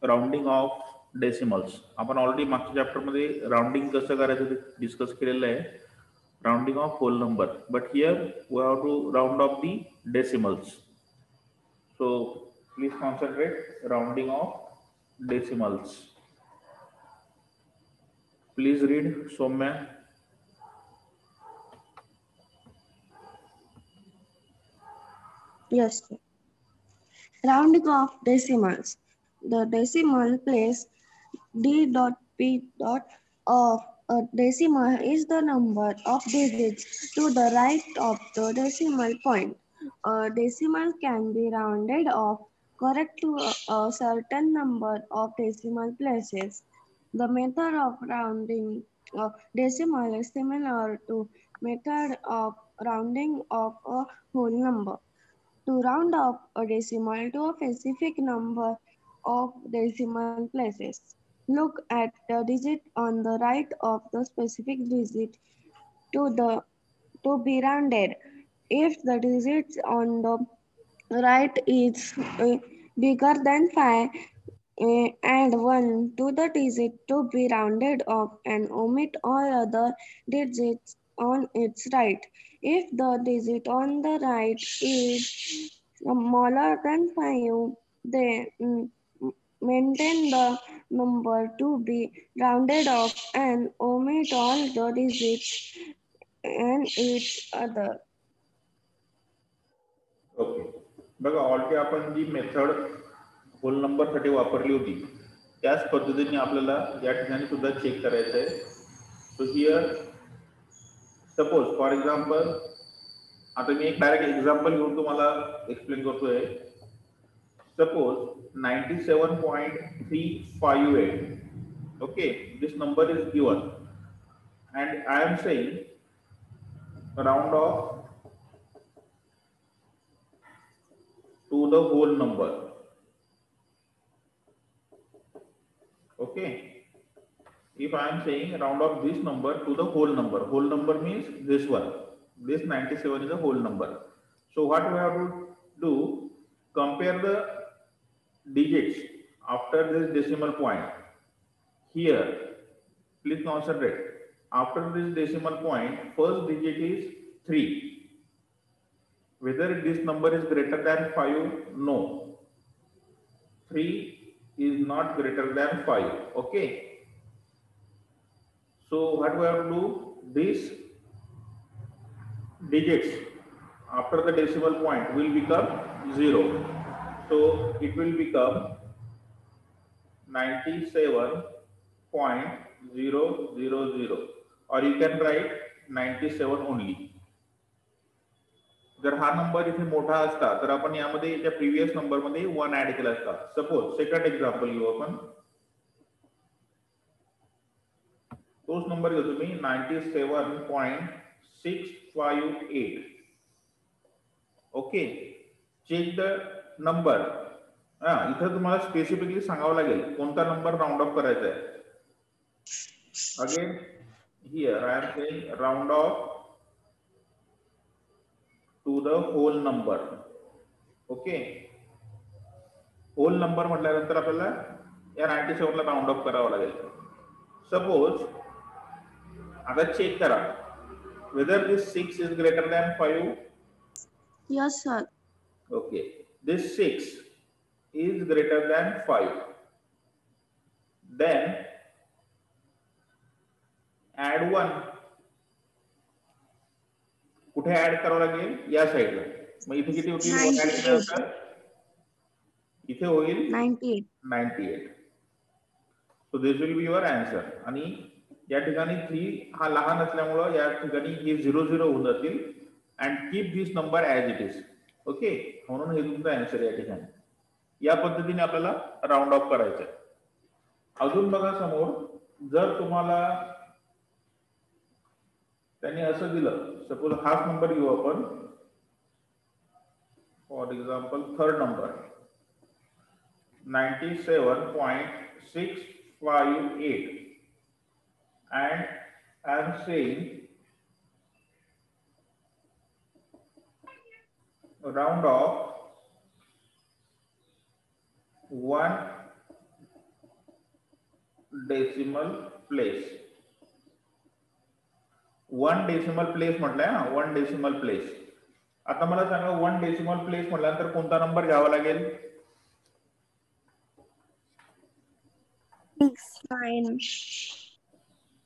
Rounding off decimals. आपण already मागच्या chapter मध्ये राउंडिंग कसं करायचं ते डिस्कस केलेलं आहे. Rounding off whole number, but here we have to round off the decimals. So please concentrate. Rounding of decimals. Please read, Soumya. Yes, sir. Rounding of decimals. The decimal place d dot p dot of a decimal is the number of digits to the right of the decimal point. A decimal can be rounded off correct to a certain number of decimal places. The method of rounding a decimal is similar to method of rounding of a whole number. To round up a decimal to a specific number of decimal places, look at the digit on the right of the specific digit to the to be rounded. If the digit on the right is bigger than 5, add 1 to the digit to be rounded off and omit all other digits on its right. If the digit on the right is smaller than 5, then maintain the number to be rounded off and omit all the digits and its other. Okay, बघा already आपण जी method hole number साठी वापरली होती त्याच पद्धतीने आपल्याला या ठिकाणी सुद्धा चेक करायचं आहे. So here suppose for example, आता मी एक डायरेक्ट एक्झाम्पल घेऊन तुम्हाला एक्सप्लेन करतोय. Suppose 97.358. okay, this number is given and I am saying round off to the whole number. Okay, if I am saying round off this number to the whole number means this one, this 97 is a whole number. So what we have to do, compare the digits after this decimal point. Here please concentrate, after this decimal point first digit is 3. Whether this number is greater than 5, no, 3 is not greater than 5. Okay, so what we have to do, these digits after the decimal point will become 0. So it will become 97.000, or you can write 97 only. जर हा number इथे मोठा असता तर आपण यामध्ये त्या previous number मध्ये 1 ऍड केला असता. सपोज सेकंड एक्झाम्पल घेऊ आपण, तोच नंबर घेतो मी 97.658. Okay, check the number. इथं तुम्हाला स्पेसिफिकली सांगावं लागेल कोणता नंबर राउंड ऑफ करायचा आहे. Again here I am saying round off to the whole number. Okay, whole number म्हटल्यानंतर आपल्याला या 97 ला राउंड ऑफ करावं लागेल. सपोज आता चेक करा whether this 6 is greater than 5. Yes, sir. Okay, this 6 is greater than 5. Then add 1. कुठे add करावं लागेल, या साईडला. मग इथे किती होतील 1 ऍड केल्यानंतर? इथे होईल 98. So this will be your answer. आणि या ठिकाणी 3 हा लहान असल्यामुळं या ठिकाणी हे 0 0 होऊन जातील. And keep this number as it is. Okay, म्हणून हे तुमचं आन्सर या ठिकाणी. या पद्धतीने आपल्याला राउंड ऑफ करायचं आहे. अजून बघा समोर, जर तुम्हाला त्यांनी असं दिलं, सपोज हाच नंबर घेऊ आपण, for example third number 97.658 and I am saying round off 1 decimal place. 1 decimal place म्हटलंय ना, 1 डेसिमल प्लेस. आता मला सांगा 1 डेसिमल प्लेस म्हटल्यानंतर कोणता नंबर घ्यावा लागेल?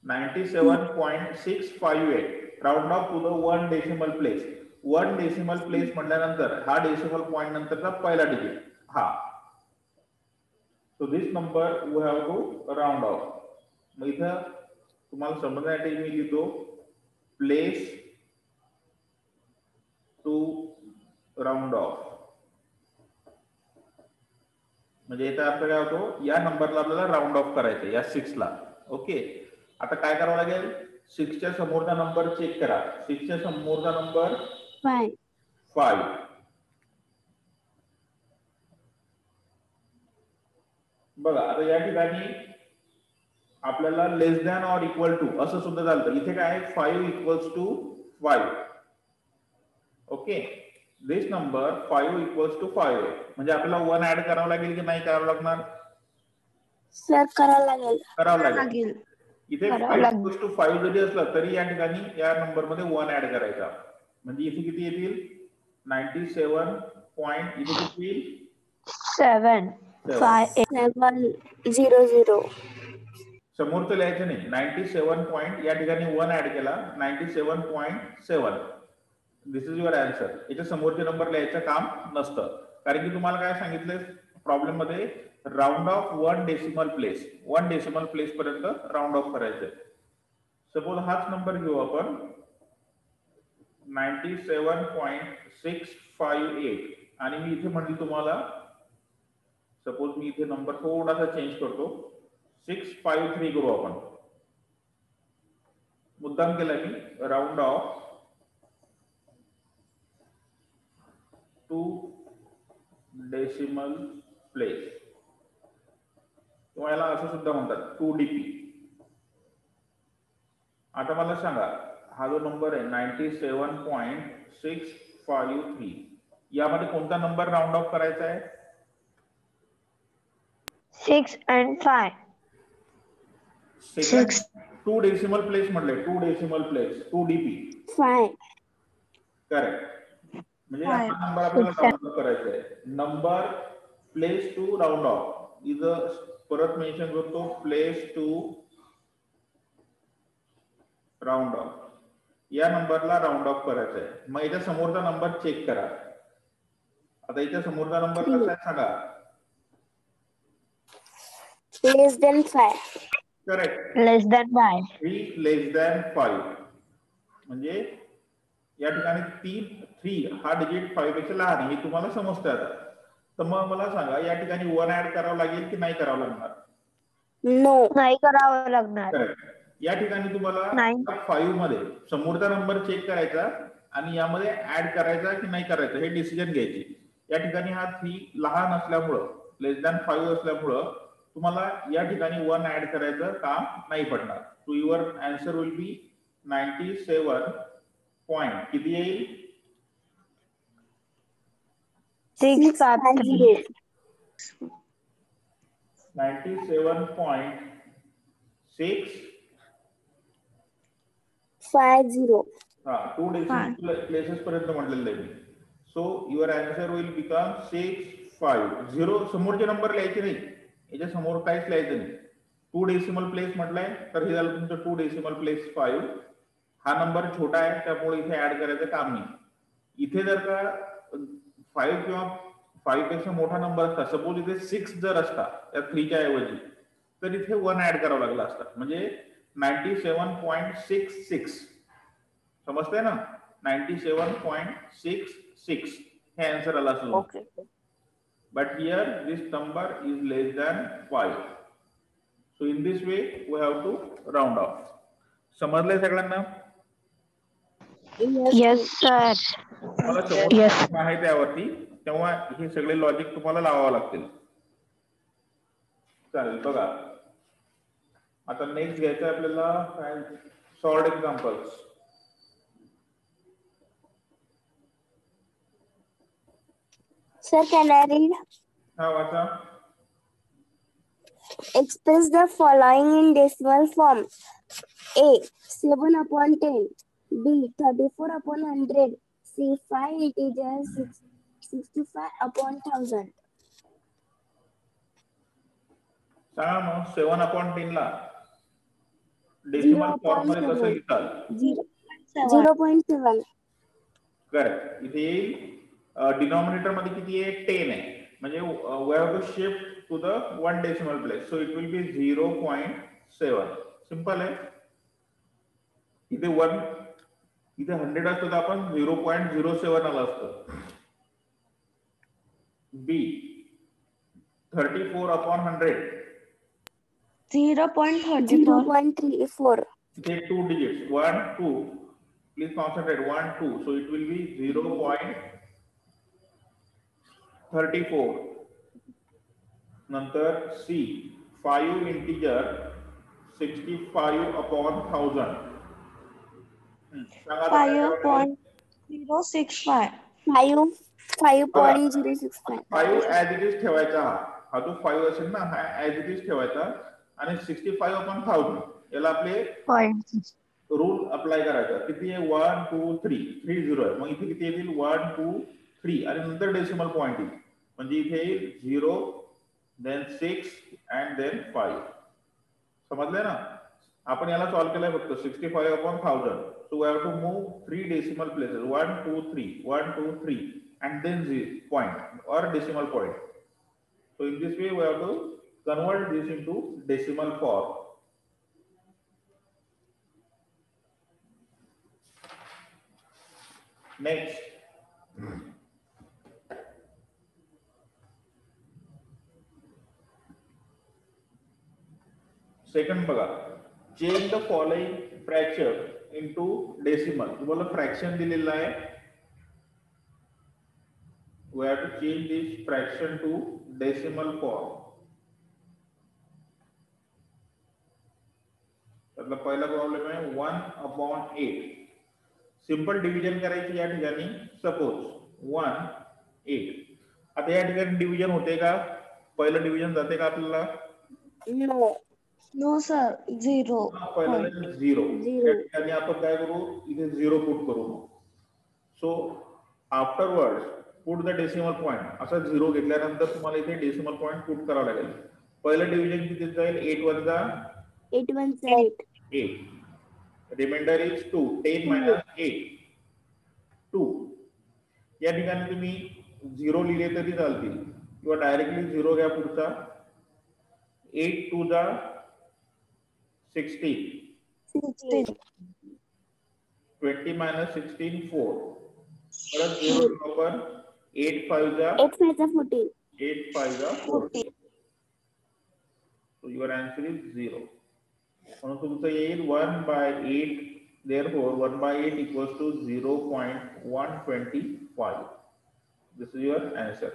97.658. Round off to the 1 decimal place. 1 decimal place म्हटल्यानंतर हा डेसिमल पॉइंट नंतरचा पहिला डिजिट हा. So this number we have to round off. मग इथं तुम्हाला समजण्यासाठी मी लिहितो प्लेस टू राउंड ऑफ. म्हणजे याचा अर्थ काय होतो, या नंबरला आपल्याला राउंड ऑफ करायचं या 6 ला. ओके, आता काय करावं लागेल, 6 च्या समोरचा नंबर चेक करा. 6 च्या समोरचा नंबर 5. बघा आता या ठिकाणी आपल्याला less than or equal to असं सुद्धा चालतं. इथे काय आहे 5 equals to 5. Okay, this number 5 equals to 5 आहे. म्हणजे आपल्याला 1 ऍड करावं लागेल की नाही करावं लागणार? सर करावं लागेल. करावं लागेल. इथे 5 इक्वल्स टू 5 जरी असलं तरी या ठिकाणी या नंबर मध्ये 1 ऍड करायचा. म्हणजे इथे किती येतील 97 पॉइंट, इथे किती येईल 7.500. समोरचं लिहायचं नाही. 97 पॉइंट या ठिकाणी 1 ऍड केला 97.7. दिस इज युअर आन्सर. याच्या समोरचे नंबर लिहायचं काम नसतं, कारण की तुम्हाला काय सांगितलंय प्रॉब्लेम मध्ये round of 1 decimal place. 1 decimal place पर्यंत राउंड ऑफ करायचंय. सपोज हाच नंबर घेऊ आपण 97.658 आणि मी इथे म्हटलं तुम्हाला, सपोज मी इथे नंबर थोडासा चेंज करतो 653 करू आपण. मुद्दाम केला मी round off to decimal place, किंवा याला असं सुद्धा म्हणतात 2DP. आता मला सांगा हा जो नंबर आहे 97.653 यामध्ये कोणता नंबर राउंड ऑफ करायचा आहे? 6 and 5. 6. 2 डेसिमल प्लेस म्हटले, 2 डेसिमल प्लेस 2DP. 5. करेक्ट. म्हणजे हा नंबर आपल्याला राउंड ऑफ करायचा आहे. Number place to round off. इथं परत मेन्शन करतो प्लेस टू राउंड ऑफ. या नंबरला राउंड ऑफ करायचं आहे. मग याच्या समोरचा नंबर चेक करा. आता याच्या समोरचा नंबर कसा आहे सांगा? Less than 5. Correct. Less than 5. 3 लेस दॅन 5. म्हणजे या ठिकाणी 3 हा डिजिट 5 पेक्षा लहान आहे हे तुम्हाला समजतं आता. तर मग मला सांगा या ठिकाणी 1 ऍड करावं लागेल की नाही करावं लागणार? नो, नाही करावं लागणार. करेक्ट. या ठिकाणी तुम्हाला 5 मध्ये समोरचा नंबर चेक करायचा आणि यामध्ये ऍड करायचा की नाही करायचा हे डिसिजन घ्यायची. या ठिकाणी हा 3 लहान असल्यामुळं लेस दॅन 5 असल्यामुळं तुम्हाला या ठिकाणी 1 ऍड करायचं काम नाही पडणार. So your answer will be 97 point किती येईल? 650. 97.650. हा 2 डेसिमल प्लेसेस पर्यंत म्हटलेलं आहे मी. So your answer will become 650. समोरचे नंबर लिहायचे नाही, याच्या समोर काहीच लिहायचं नाही. 2 डेसिमल प्लेस म्हटलंय तर हे झालं तुमचं 2 डेसिमल प्लेस 5. हा नंबर छोटा आहे त्यामुळे इथे ऍड करायचं काम नाही. इथे जर का 5 किंवा 5 पेक्षा मोठा नंबर असता, सपोज इथे 6 जर असता त्या 3 च्या ऐवजी, तर इथे 1 ऍड करावं लागला असता. म्हणजे 97.66 समजतंय ना? 97.66 हे आन्सर आला असं. Okay. But here this number is less than 5. So in this way we have to round off. समजलंय सगळ्यांना? Yes sir. मला समोर आहे त्यावरती, तेव्हा हे सगळे लॉजिक तुम्हाला लावावं लागतील. चालेल बघा. आता नेक्स्ट घ्यायचं आपल्याला काय, sort examples. Sir can I read? हा वाचा. Express the following in decimal form. A. 7/10. B. 34/100. C. 5 integers 65/1000. सांगा मग 7/10 ला डेसिमल फॉर्म मध्ये कसं 0.7. लिहितात? 0.7. करेक्ट. इथे येईल डिनॉमिनेटर मध्ये किती आहे? 10 आहे. म्हणजे we have to shift to the 1 decimal place. So it will be 0.7. Simple आहे. इथे 1 इथे 100 असतं तर आपण 0.07 आला असतं. बी 34/100. 0.34. 0.34. इथे 2 digits 1 2. Please concentrate 1 2. So it will be 0.34. नंतर सी 5 integer 65/1000. सांगा आता काय करायचं? 5.065. 5.065. 5 ऍज इट इज ठेवायचा. हा जो 5 असेल ना हा ऍज इट इज ठेवायचा आणि 65/1000 याला आपले रूल अप्लाय करायचा. किती आहे? 1 2 3 3 0 आहे. मग इथे किती येतील? 1 2 3 आणि नंतर डेसिमल पॉईंट येईल. म्हणजे इथे येईल 0 देन 6 अँड देन 5. समजलंय ना? आपण याला सॉल्व्ह केलाय फक्त 65/1000. So we have to move 3 decimal places 1 2 3 1 2 3 and then the point or decimal point. So in this way we have to convert this into decimal form. Next, second बघा, change the following fraction into decimal. तुम्हाला fraction दिलेला आहे. We have to change this fraction to decimal form. त्यातला पहिला problem आहे 1/8. Simple division करायची या ठिकाणी. सपोज 1/8. आता या ठिकाणी डिव्हिजन होते का? पहिलं डिव्हिजन जाते का आपल्याला? No sir, 0. पहिलं 0. या ठिकाणी आपण काय करू? इथे 0 पुट करू. So afterward put the decimal point. असा 0 घेतल्यानंतर तुम्हाला इथे डेसिमल पॉइंट पुट करावं लागेल. पहिलं डिव्हिजन किती जाईल? 8 1 8. Remainder is 2. 10 minus 8 2. या ठिकाणी तुम्ही 0 लिहिले तरी चालतील किंवा डायरेक्टली 0 घ्या पुढचा. 8 2 16. 20 minus 16 4. परत 0 बरोबर 8 5 14. 8 5 14. So your answer is 0. म्हणून तुमचं येईल 1/8. Therefore 1/8 equals to 0.125. This is your answer.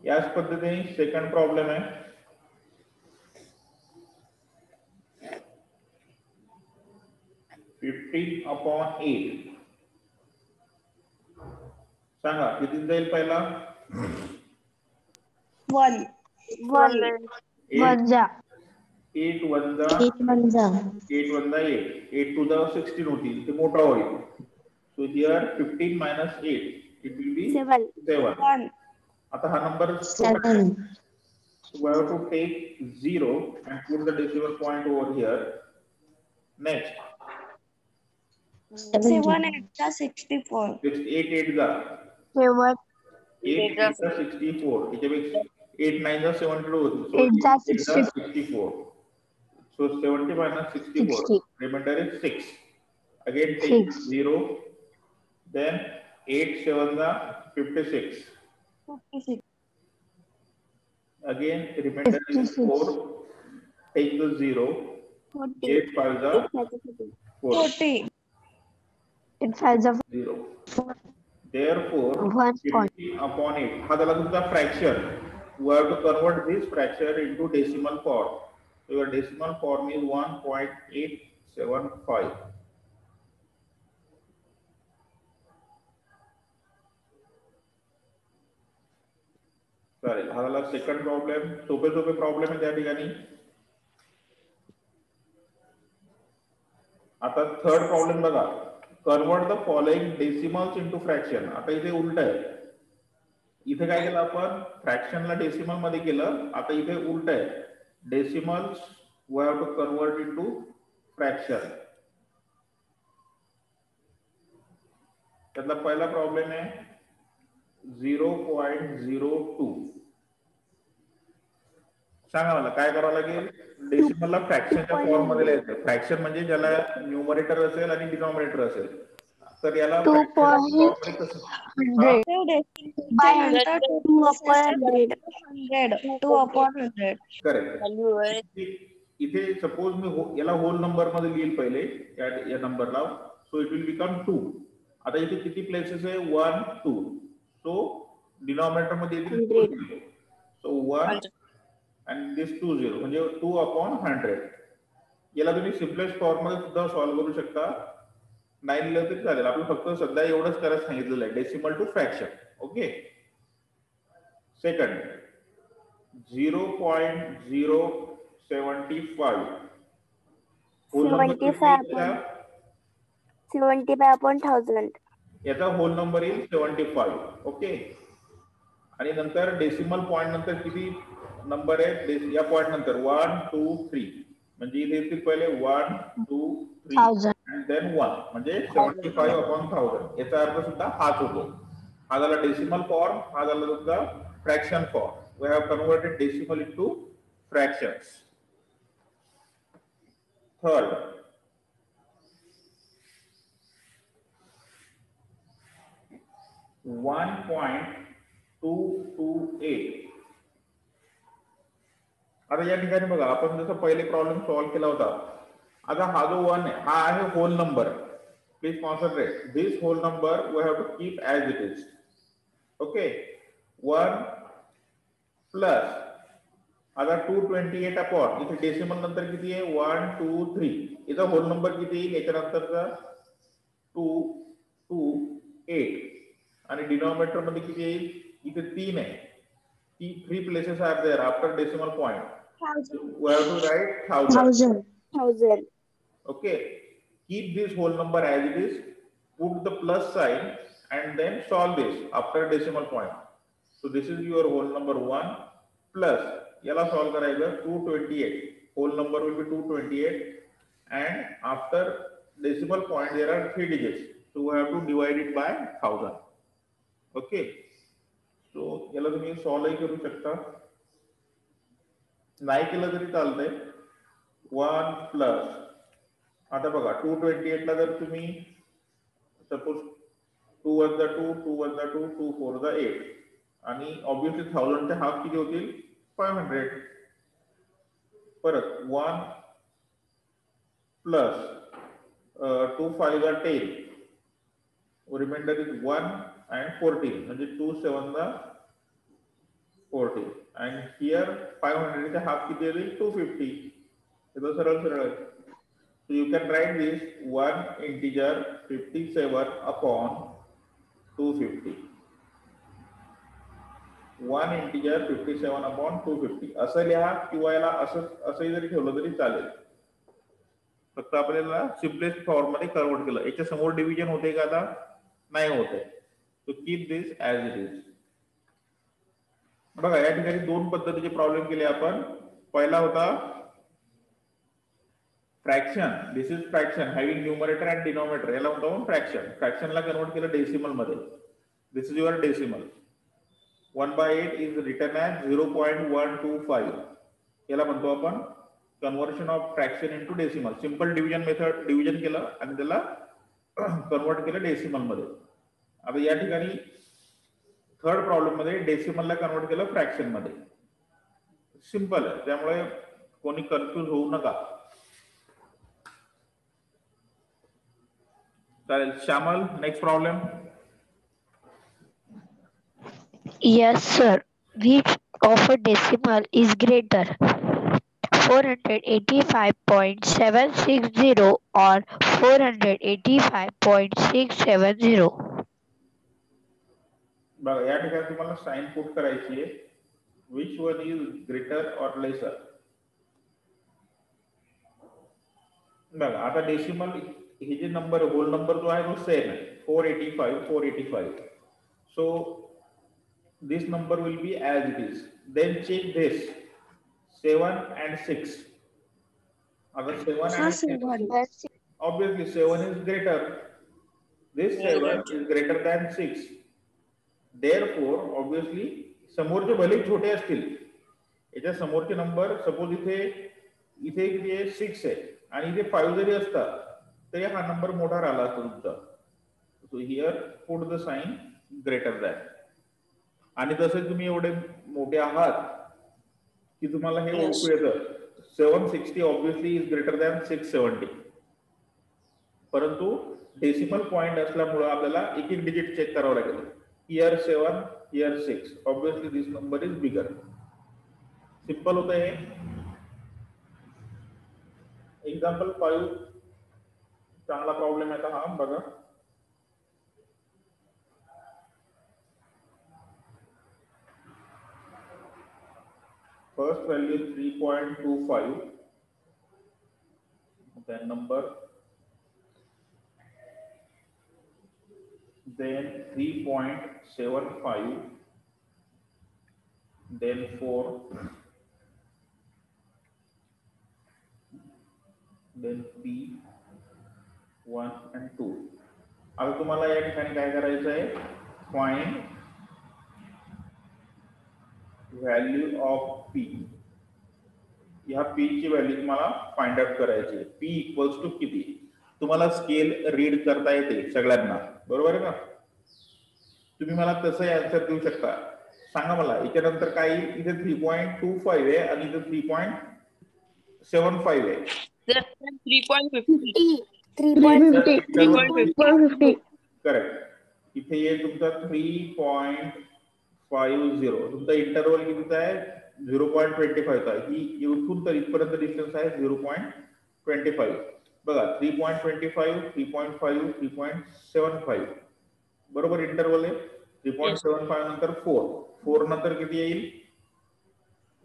याच पद्धतीने सेकंड प्रॉब्लेम आहे. (15/8). सांगा किती जाईल पहिला? 1. 1. 8 1 8. 8 to the 16 होतील. ते मोठा होईल. So here 15 minus 8 it will be 7. 7. आता हा number 7. So we have to take 0 and put the decimal point over here. Next 7 8 64. 8 8 जा 7. 8 8 64. याच्यापेक्षा 8 9 72 होतील. So 8 64. So 70 minus 64. Remainder is 6. Again take 0. Then 8 7 56. 56. Again remainder is 4. Take the 0. 8 5 40. 0. Therefore 50/8. हा झाला तुमचा fraction. We have to convert this fraction into decimal form. So your decimal form is 1.875. चालेल, हा झाला second problem. सोपे सोपे problem आहे त्या ठिकाणी. आता थर्ड प्रॉब्लेम बघा, convert the following decimals into fraction. आता इथे उलट आहे, इथे काय केलं आपण, फ्रॅक्शनला डेसिमल मध्ये केलं. आता इथे उलट आहे, decimals we have to convert into fraction. त्यातला पहिला प्रॉब्लेम आहे 0.02. सांगा मला काय करावं लागेल. डेसिमलला फ्रॅक्शनच्या फॉर्म मध्ये लिहायचं. फ्रॅक्शन म्हणजे ज्याला न्यूमरेटर असेल आणि डिनॉमिनेटर असेल, तर याला फ्रॅक्शनच्या फॉर्म मध्ये कसं, हा 2 decimal नंतर 2 2 places upon 100. 2 upon 100. करेक्ट. इथे सपोज मी याला होल नंबर मध्ये लिहिल पहिले, या नंबरला. So it will become 2. आता इथे किती प्लेसेस आहे, 1 2. सो डिनॉमिनेटर मध्ये येतील 2 0. सो 1 आणि दिस 2 0 म्हणजे 2 अपॉन 100. याला तुम्ही सिम्पलेस्ट फॉर्म मध्ये सुद्धा सॉल्व्ह करू शकता. 9 लिहिलं तरी चालेल. आपण फक्त सध्या एवढंच करायला सांगितलेलं आहे, decimal to fraction. Okay. Second 0.075 whole number 75 upon 1000. याचा होल नंबर येईल 75. ओके. आणि नंतर डेसिमल पॉइंट नंतर किती नंबर आहे या पॉइंट नंतर 1 2 3 म्हणजे इथे येतील पहिले 1 2 3 आणि देन 1 म्हणजे 75 अपॉन 1000. याचा अर्थ सुद्धा हाच होतो. हा झाला डेसिमल फॉर्म, हा झाला तुमचा fraction form. We have converted decimal into fractions. Third 1.228. आता या ठिकाणी बघा, आपण जसं पहिले प्रॉब्लेम सॉल्व्ह केला होता. आता हा जो 1 आहे, हा आहे whole number. Please concentrate. This whole number we have to keep as it is. Okay. 1 plus आता 228 अपॉन, इथे डेसिमल नंतर किती आहे 1 2 3. याचा होल नंबर किती येईल याच्यानंतरचा 228 आणि डिनॉमिनेटर मध्ये किती येईल, इथे 3 आहे. 3 places are there after decimal point. We have to write 1000. Okay. Keep this whole number as it is. Put the plus sign and then solve this after decimal point. So this is your whole number 1 plus yala solve karayega 228. Whole number will be 228 and after decimal point there are 3 digits. So we have to divide it by 1000. Okay. So याला तुम्ही solve करू शकता, नाही केलं तरी चालतंय. 1 plus आता बघा 228 ला जर तुम्ही सपोज 2 वजा 2 2 वजा 2 2 4 जा 8 आणि ऑब्विसली 1000 चे हाफ किती होतील 500. परत 1 प्लस 2 5 जा 10 रिमाइंडर इज 1 and 14 म्हणजे 2 7 ला 40 and here 500 चा हाफ किती येईल 250. हे सरळ सरळ आहे. So you can write this 1 integer 57 upon 250. 1 integer 57 upon 250 असं लिहा किंवा याला असंही जरी ठेवलं तरी चालेल. फक्त आपल्याला सिम्पलेस्ट फॉर्म मध्ये कन्वर्ट केलं. याच्या समोर डिव्हिजन होते का आता, नाही होते. So keep this as it is. बघा या ठिकाणी दोन पद्धतीचे प्रॉब्लेम केले आपण. पहिला होता fraction. This is fraction having numerator and denominator. याला म्हणतो आपण फ्रॅक्शन. फ्रॅक्शनला कन्वर्ट केलं डेसिमल मध्ये. This is your decimal. 1/8 is written as 0.125. याला म्हणतो आपण conversion of fraction into decimal. Simple division method, division केलं आणि त्याला कन्वर्ट केलं डेसिमल मध्ये. आता या ठिकाणी थर्ड प्रॉब्लेम मध्ये डेसिमलला कन्वर्ट केलं फ्रॅक्शन मध्ये. सिंपल आहे, त्यामुळे कोणी कन्फ्यूज होऊ नका. चालेल. Shyamal, next problem. Yes, sir. Which of a decimal is greater? 485.760 or 485.670? बघा या ठिकाणी तुम्हाला साइन पुट करायची आहे. Which one is greater or lesser? बघा आता डेसिमल हे जे नंबर होल नंबर जो आहे तो सेम आहे 485. So this number will be as it is. Then check this 7 and 6. Other 7 Sir, and 6. Obviously 7 is greater. This 7 is greater than 6. Therefore, obviously समोरचे भले छोटे असतील याच्या समोरचे नंबर सपोज इथे किती 6 आहे आणि इथे 5 जरी असता तरी हा नंबर मोठा राहिला असता तुमचा. So here put the sign greater than. आणि तसे तुम्ही एवढे मोठे आहात की तुम्हाला हे ओळखू येतं 760 ऑब्विसली इज ग्रेटर दॅन 670. परंतु डेसिमल पॉइंट असल्यामुळे आपल्याला एक एक डिजिट चेक करावं लागेल. Here 7, here 6. Obviously this number is bigger. Simple होतं हे. एक्झाम्पल 5 चांगला प्रॉब्लेम आहे हा बघा. First value is 3.25, then number, then 3.75, then 4, then P 1 and 2. आता तुम्हाला या ठिकाणी काय करायचं आहे, फाइंड व्हॅल्यू ऑफ P. या P ची व्हॅल्यू तुम्हाला फाइंड आउट करायची आहे. P इक्वल्स टू किती. तुम्हाला स्केल रीड करता येते सगळ्यांना, बरोबर आहे ना. तुम्ही मला तसंही आन्सर देऊ शकता. सांगा मला याच्यानंतर काही इथे 3.25 आहे आणि इथे 3.75 आहे. 3.50. करेक्ट. इथे ये तुमचा 3.50. तुमचा इंटरवल कितीचा आहे 0.25 चा. ही इथून तर इथपर्यंत डिस्टन्स आहे 0.25. बघा 3.25, 3.5, 3.75 बरोबर इंटरवल आहे. 3.75 नंतर 4 नंतर किती येईल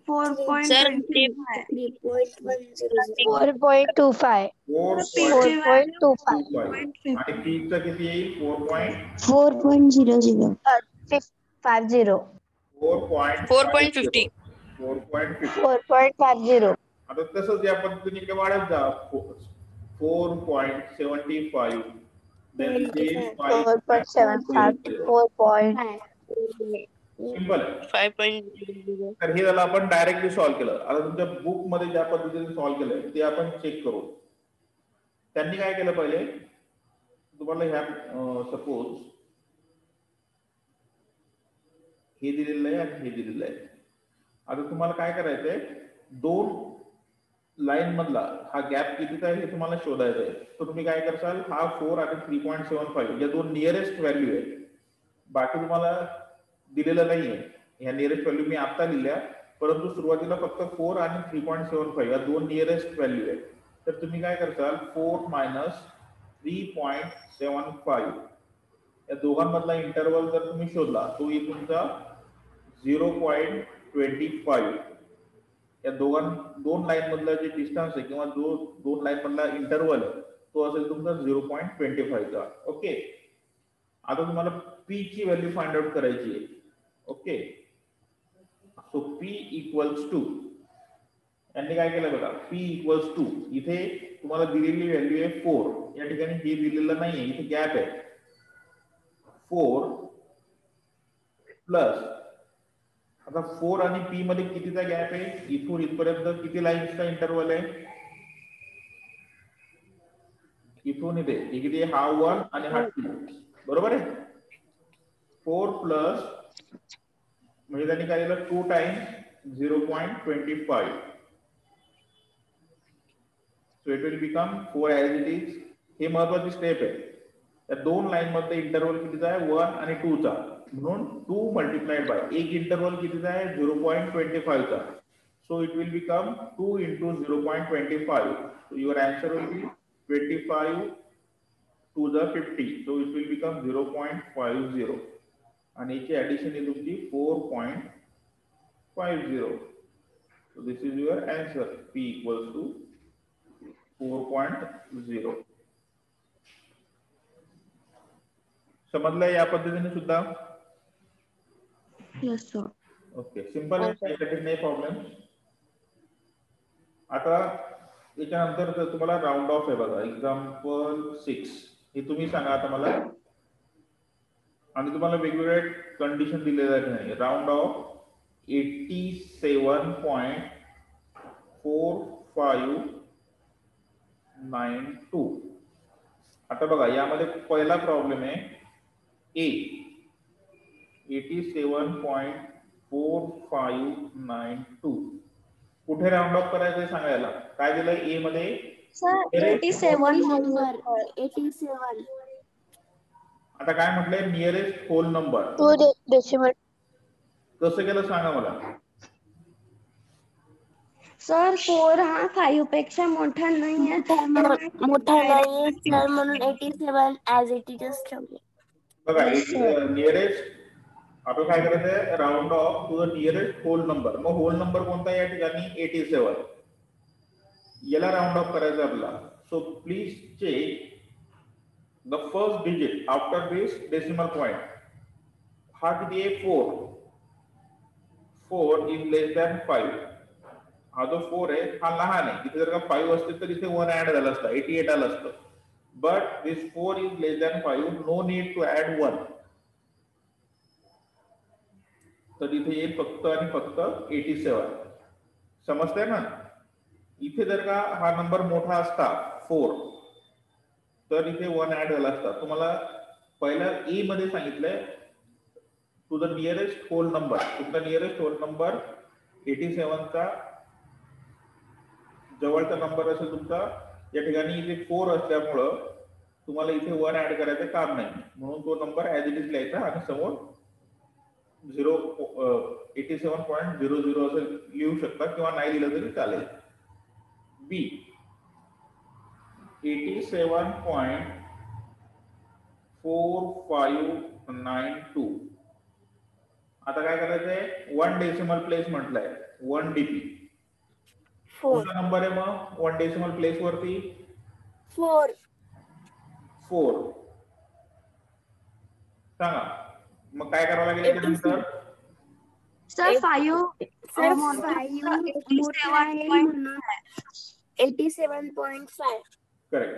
4.25. 4.25. 4.25 आणि P चा किती येईल 4.00. 4.50. 4.50. आता तसंच या पद्धतीने इकडे वाढत जा 4.75 then 4.75. 4. सिंपल. 5.00. तर हे झालं आपण डायरेक्टली सॉल्व्ह केलं. आता तुमच्या बुक मध्ये ज्या पद्धतीने सॉल्व्ह केलंय ते आपण चेक करू. त्यांनी काय केलं पहिले तुम्हाला ह्या सपोज हे दिलेलं आहे आणि हे दिलेलं आहे. आता तुम्हाला काय करायचंय 2 लाईन मधला हा गॅप कितीचा आहे हे तुम्हाला शोधायचं आहे. तर तुम्ही काय करसाल हा 4 आणि 3.75 या दोन नियरेस्ट व्हॅल्यू आहे. बाकी तुम्हाला दिलेलं नाहीये. ह्या नियरेस्ट व्हॅल्यू मी आता लिहिल्या परंतु सुरुवातीला फक्त 4 आणि 3.75 या दोन नियरेस्ट व्हॅल्यू आहेत. तर तुम्ही काय करसाल 4 मायनस 3.75 या दोघांमधला इंटरवल जर तुम्ही शोधला तो येईल तुमचा 0.25. या दोन लाईन मधला जे डिस्टन्स आहे किंवा जो 2 लाईन मधला इंटरवल आहे तो असेल तुमचा 0.25 चा. ओके. आता तुम्हाला P ची व्हॅल्यू फाइंड आउट करायची आहे. Okay. So P equals to यांनी काय केलं बघा P इक्वल्स टू इथे तुम्हाला दिलेली व्हॅल्यू आहे 4. या ठिकाणी हे दिलेलं नाहीये इथे गॅप आहे 4 प्लस आता 4 आणि P मध्ये कितीचा गॅप आहे इथून इथपर्यंत किती लाईन्सचा इंटरवल आहे इथून इथे किती हा 1 आणि हा 2 बरोबर आहे. 4 प्लस म्हणजे त्यांनी काय दिलं 2 times 0.25. So it will become 4 as it is. हे महत्वाची स्टेप आहे. या दोन लाईन मध्ये इंटरवल कितीचा आहे 1 आणि 2 चा म्हणून 2 मल्टिप्लाइड बाय एक इंटरवल कितीचा आहे 0.25 चा. So it will become 2 into 0.25. So your answer will be 25 to the 50. So it will become 0.50 आणि याची ऍडिशन आहे तुमची 4.75. 4.50. So this is your answer. P equals to 4.0. समजलं या पद्धतीने सुद्धा? Yes, sir. ओके, सिंपल आहे, यासाठी नाही प्रॉब्लेम. आता याच्यानंतर जर तुम्हाला राऊंड ऑफ आहे बघा, एक्झाम्पल 6 हे तुम्ही सांगा आता मला. आणि तुम्हाला वेगवेगळे कंडिशन दिलेले आहे. Round of 87.4592. आता बघा यामध्ये पहिला प्रॉब्लेम आहे ए 87.4592. कुठे राऊंड ऑफ करायचं सांगायला काय दिलंय ए मध्ये? Sir, 87 number. 87. आता काय म्हटलंय? Nearest whole number. To decimal. कसं केलं सांगा मला. Sir, 4 हा 5 पेक्षा मोठा नाहीये. मोठा नाहीये सर, म्हणून 87 ऍज इट इज ठेवले. बघा Yes, sir. नियरेस्ट आपण काय करायचंय? Round off to the nearest whole number. मग होल नंबर कोणता या ठिकाणी? 87. याला राऊंड ऑफ करायचं आपला. So please check the first digit after this decimal point. हा किती आहे? 4. 4 इज लेस दॅन 5. हा जो 4 आहे हा लहान आहे. इथे जर का 5 असते तर इथे 1 ऍड झालं असतं, 88 आलं असतं. But this 4 is less than 5. No need to add 1. तर इथे येईल फक्त आणि फक्त 87. समजतंय ना? इथे जर का हा नंबर मोठा असता 4 तर इथे 1 ऍड झाला असता. तुम्हाला पहिला ए मध्ये सांगितलंय to the nearest whole number. तुमचा नियरेस्ट होल नंबर 87 चा जवळचा नंबर असेल तुमचा. या ठिकाणी इथे 4 असल्यामुळं तुम्हाला इथे 1 ऍड करायचं काम नाही, म्हणून तो नंबर ऍज इट इज लिहायचा आणि समोर 87.00 असं लिहू शकता किंवा नाही लिहिलं तरी चालेल. बी 87.4592. आता काय करायचंय? 1 डेसिमल प्लेस म्हटलंय, 1 डीपी. कोणता नंबर आहे मग 1 डेसिमल प्लेस वरती? 4. सांगा मग काय करावं लागेल त्यानंतर? Sir, 5 सर, मोठा 87.5. करेक्ट.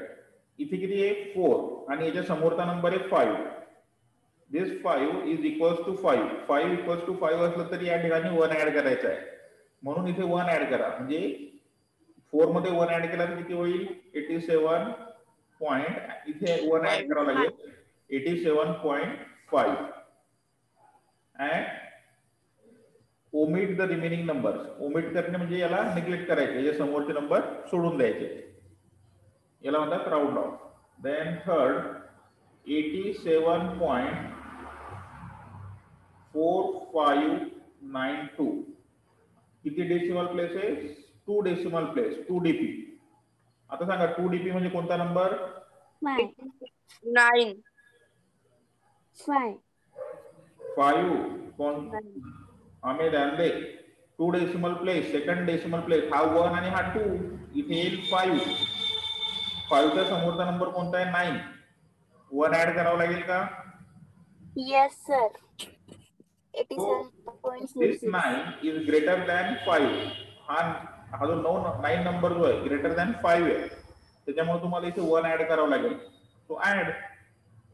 इथे किती आहे? 4 आणि याच्या समोरचा नंबर आहे 5. This 5 is equals to 5. 5 equals to 5 असलं तरी या ठिकाणी 1 ऍड करायचं आहे, म्हणून इथे 1 ऍड करा. म्हणजे 4 मध्ये 1 ऍड केला तर किती होईल? 87 पॉइंट. इथे 1 ऍड करावं लागेल 87.5 and omit the remaining numbers. omit करणे म्हणजे याला निग्लेक्ट करायचे, याच्या समोरचे नंबर सोडून द्यायचे. याला म्हणतात राऊंड ऑफ. Then third 87.4592. किती डेसिमल प्लेस आहे? 2 डेसिमल प्लेस, 2 डीपी. आता सांगा 2 डीपी म्हणजे कोणता नंबर? 9. 5. कोण? आम्ही ध्यान दे. 2 decimal place, second decimal place, हा 1 आणि हा 2. इथे येईल 5. 5 चा समोरचा नंबर कोणता आहे? 9. 1 ऍड करावं लागेल का? Yes sir. This 9 is greater than 5. हा जो 9 नंबर जो आहे ग्रेटर दॅन 5 आहे, त्याच्यामुळे तुम्हाला इथे 1 ऍड करावं लागेल. तो ऍड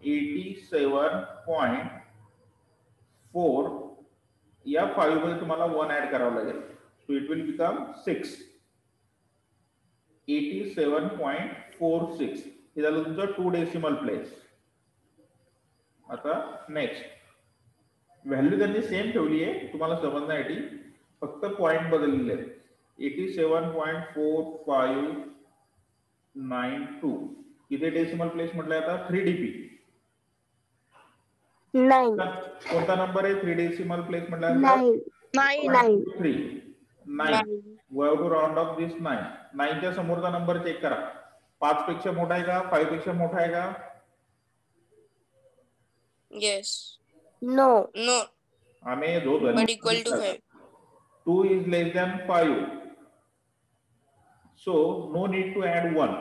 87.4 या 5 मध्ये तुम्हाला 1 ऍड करावं लागेल. So it will become 6. 87.46 हे झालं तुमचं 2 डेसिमल प्लेस. आता नेक्स्ट व्हॅल्यू त्यांनी सेम ठेवली आहे तुम्हाला समजण्यासाठी, फक्त पॉइंट बदललेले आहेत. 87.4592 किती डेसिमल प्लेस म्हटलंय आता? 3 डीपी. 9. कोणता नंबर आहे 3 डेसिमल प्लेस म्हटल्यानंतर? 9. 3. 9. We have to round off this 9. 9 च्या समोरचा नंबर चेक करा. 5 पेक्षा मोठा आहे का? 5 पेक्षा मोठा आहे का? Yes. No. No. आम्ही जो But equal to 5. 2 is less than 5. So no need to add 1.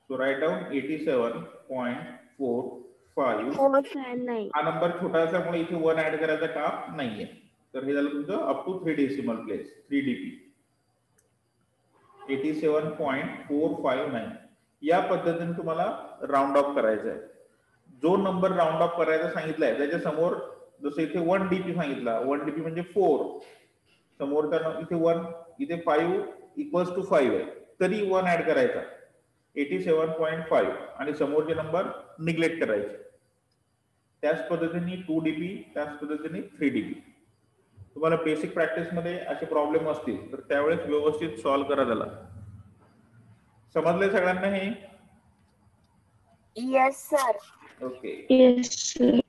So write down 87.45. 459. हा नंबर छोटा असल्यामुळे इथे 1 ऍड करायचं काम नाहीये. तर हे झालं तुमचं up to 3 decimal place 3 DP 87.459. या पद्धतीने तुम्हाला राऊंड ऑफ करायचं आहे. जो नंबर राऊंड ऑफ करायचा सांगितलाय त्याच्या समोर जसं इथे 1 डीपी सांगितला, 1 डीपी म्हणजे 4, समोरचा इथे 1, इथे 5 इक्वल्स टू 5 आहे, तरी 1 ऍड करायचा 87.5 आणि समोरचे नंबर निग्लेक्ट करायचे. त्याच पद्धतीने 2 डीपी, त्याच पद्धतीने 3 डीपी. तुम्हाला बेसिक प्रॅक्टिस मध्ये असे प्रॉब्लेम असतील तर त्यावेळेस व्यवस्थित सॉल्व्ह करा त्याला. समजलंय सगळ्यांना हे? Yes, sir. Okay. Yes, sir.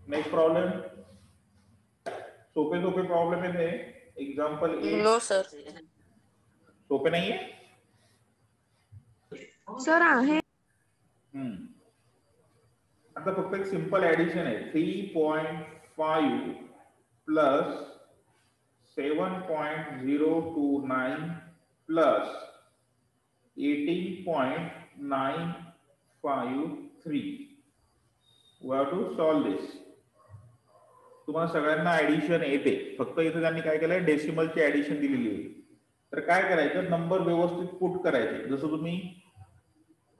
Next problem. सोपे सोपे प्रॉब्लेम आहे. Example No, sir. सोपे नाहीये? सर आहे. आता फक्त एक सिंपल ऍडिशन आहे. 3.5 plus 7.029 plus 18.953. We have to solve this. तुम्हाला सगळ्यांना ऍडिशन येते, फक्त इथे त्यांनी काय केलंय डेसिमलची ऍडिशन दिलेली आहे. तर काय करायचं, नंबर व्यवस्थित पुट करायचे. जसं तुम्ही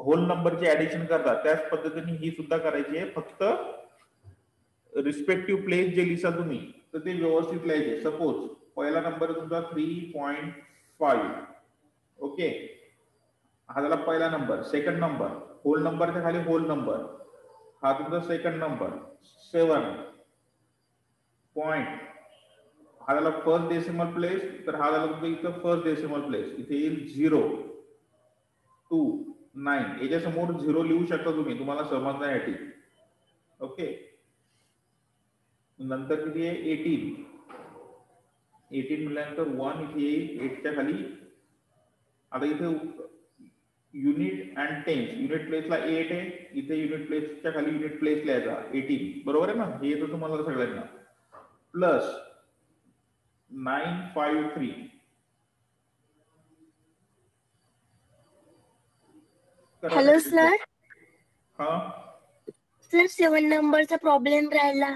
होल नंबरची ऍडिशन करता त्याच पद्धतीने ही सुद्धा करायची आहे. फक्त रिस्पेक्टिव्ह प्लेस जे लिहिसा तुम्ही तर ते व्यवस्थित लिहायचे. सपोज पहिला नंबर तुमचा 3.5. ओके, हा झाला पहिला नंबर. सेकंड नंबर होल नंबरच्या खाली होल नंबर, हा तुमचा सेकंड नंबर 7 पॉइंट, हा झाला फर्स्ट डेसिमल प्लेस. तर हा झाला तुमचा इथं फर्स्ट डेसिमल प्लेस. इथे येईल 0 2 9. याच्या समोर 0 लिहू शकता तुम्ही, तुम्हाला समजण्यासाठी. ओके, नंतर किती आहे 18. 18 म्हटल्यानंतर 1 इथे येईल 8 च्या खाली. आता इथे युनिट अँड टेन्स, युनिट प्लेसला 8 आहे, इथे युनिट प्लेसच्या खाली युनिट प्लेस लिहायचा 18. बरोबर आहे ना? हे येतं तुम्हाला सगळ्यांना. प्लस 953. Hello sir. हा सर 7 नंबरचा प्रॉब्लेम राहिला.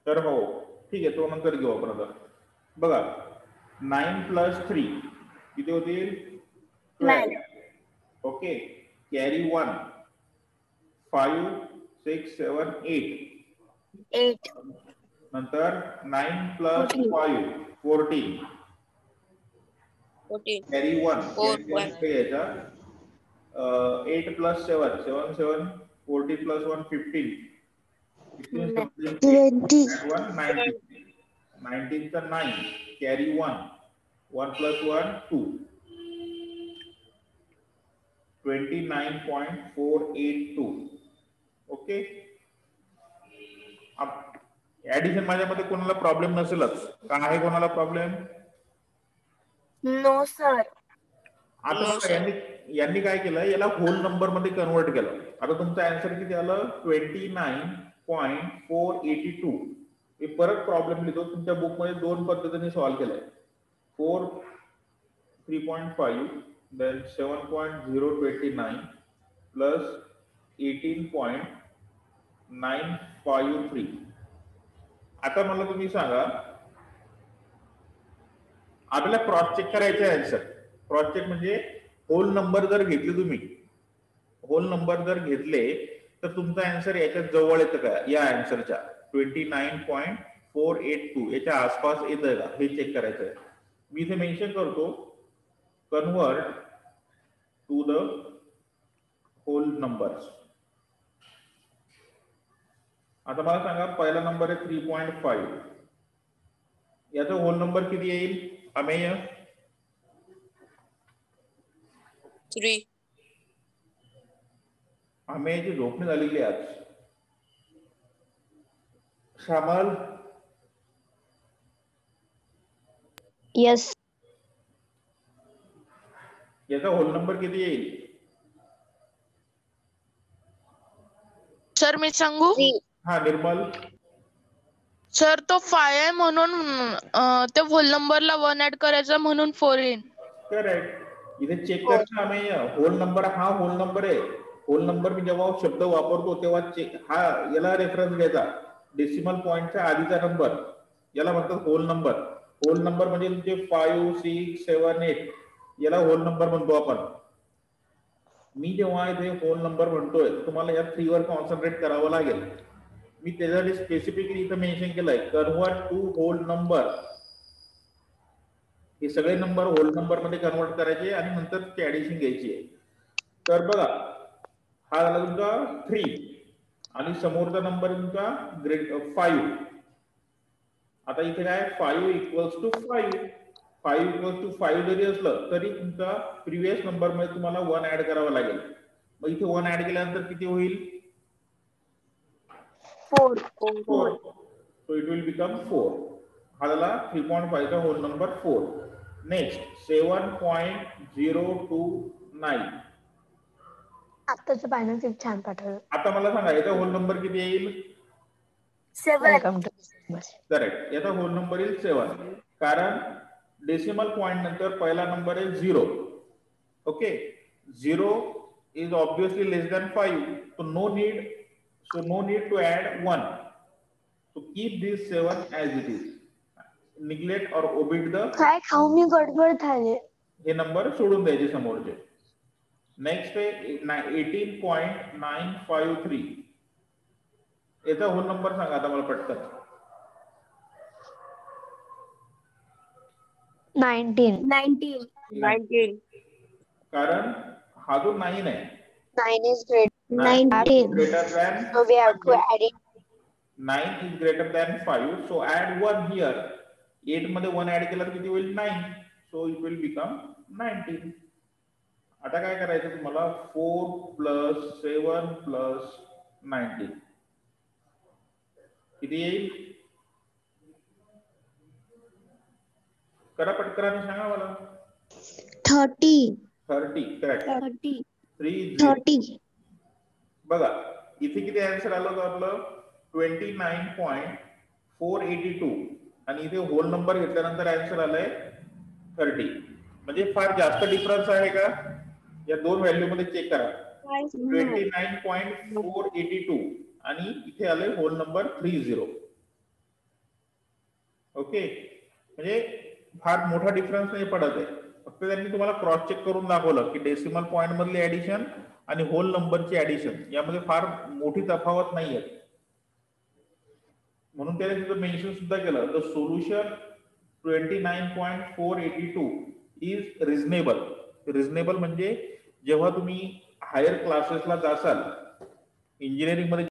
तर हो ठीक आहे, तो नंतर घेऊ आपण. आता बघा 9 प्लस 3 किती होतील 12. Okay, carry 1 5 6 7 8. नंतर 9 प्लस 5 14. 14. कॅरी 1 4, कॅरी 1 इकडे यायचा. 8 प्लस 7 7 7 14 प्लस 1 15. 20. 19 चा 9 कॅरी 1 1 प्लस 1 2. 29.482. ओके, ऍडिशन माझ्यामध्ये कोणाला प्रॉब्लेम नसेलच का? आहे कोणाला प्रॉब्लेम? No sir. आता बघा, यांनी काय केलं, याला होल नंबर मध्ये कन्वर्ट केलं. आता तुमचा आन्सर किती आलं 29.482. हे परत प्रॉब्लेम लिहितो. तुमच्या बुक मध्ये 2 पद्धतीने सॉल्व्ह केलाय. 3.5 then 7.029 plus 18.953. आता मला तुम्ही सांगा, आपल्याला क्रॉस चेक करायचं आहे आन्सर. क्रॉस चेक म्हणजे होल नंबर जर घेतले तुम्ही, होल नंबर जर घेतले तर तुमचा आन्सर याच्या जवळ येतं का? या आन्सरच्या 29.482 याच्या आसपास येतं का हे चेक करायचं आहे. मी इथे मेन्शन करतो convert to the whole numbers. आता मला सांगा, पहिला नंबर आहे 3.5. याचा होल नंबर किती येईल अमेय? 3. अमेयची झोपणी झालेली आज. श्यामल? Yes. याचा होल नंबर किती येईल? सर मी सांगू? 3. हा निर्मल? सर तो 5 आहे म्हणून त्या होल नंबरला 1 ऍड करायचा म्हणून 4 येईल. करेक्ट. इथे चेक करना आम्ही होल नंबर हा होल नंबर आहे. होल नंबर मी जेव्हा शब्द वापरतो तेव्हा हा याला रेफरन्स घ्यायचा. डेसिमल पॉइंटच्या आधीचा नंबर याला म्हणतात होल नंबर. होल नंबर म्हणजे तुमचे 5, 6, 7, 8 याला होल नंबर म्हणतो आपण. मी जेव्हा इथे होल नंबर म्हणतोय तुम्हाला या 3 वर कॉन्सन्ट्रेट करावं लागेल. मी त्याच्यासाठी स्पेसिफिकली इथं मेन्शन केलंय कन्वर्ट टू होल नंबर. हे सगळे नंबर होल नंबर मध्ये कन्वर्ट करायचे आणि नंतर ती ऍडिशन घ्यायची आहे. तर बघा हा झाला तुमचा 3 आणि समोरचा नंबर तुमचा 5. आता इथे काय 5 इक्वल्स टू 5. 5 इक्वल्स टू 5 जरी असलं तरी तुमचा प्रिव्हियस नंबर मध्ये तुम्हाला 1 ऍड करावं लागेल. मग इथे 1 ऍड केल्यानंतर किती होईल? 4. 4. So it will become 4. हा झाला 3.5 चा होल नंबर 4. नेक्स्ट 7.029. आत्ताचं पाहिजे छान पाठवलं. आता मला सांगा याचा होल नंबर किती येईल? 7. करेक्ट. याचा होल नंबर येईल 7. कारण डेसिमल पॉइंट नंतर पहिला नंबर आहे 0. Okay. 0 is obviously less than 5. So no need to add 1. So keep this 7 as it is. Neglect or omit the काय खाऊ मी गडबड झाले. हे नंबर सोडून द्यायचे समोरचे. नेक्स्ट आहे 18.953. याचा होल नंबर सांगा आता मला पटकन. 19. कारण हा जो 9 आहे 9 is great. 19 greater than So we have to add it. 9 is greater than 5. So add 1 here. 8 मध्ये 1 ऍड केला तर किती होईल? 9. So it will become 19. आता काय करायचं तुम्हाला? 4 plus 7 plus 19 किती येईल? करा पटकन सांगा मला. 30. 30. करेक्ट. 30. 30. बघा इथे किती आन्सर आलं होतं आपलं? 29.482 आणि इथे होल नंबर घेतल्यानंतर आन्सर आलंय 30. म्हणजे फार जास्त डिफरन्स आहे का? या दोन व्हॅल्यू मध्ये चेक करा. 29.482 आणि इथे आले होल नंबर 30. ओके. म्हणजे फार मोठा डिफरन्स नाही पडत आहे. फक्त त्यांनी तुम्हाला क्रॉस चेक करून दाखवलं की डेसिमल पॉइंट मधली ऍडिशन आणि होल नंबरची ऍडिशन यामध्ये फार मोठी तफावत नाही आहे. म्हणून त्याने तिथं मेन्शन सुद्धा केलं the solution 29.482 is reasonable. Reasonable म्हणजे जेव्हा तुम्ही हायर क्लासेसला जासाल इंजिनिअरिंग मध्ये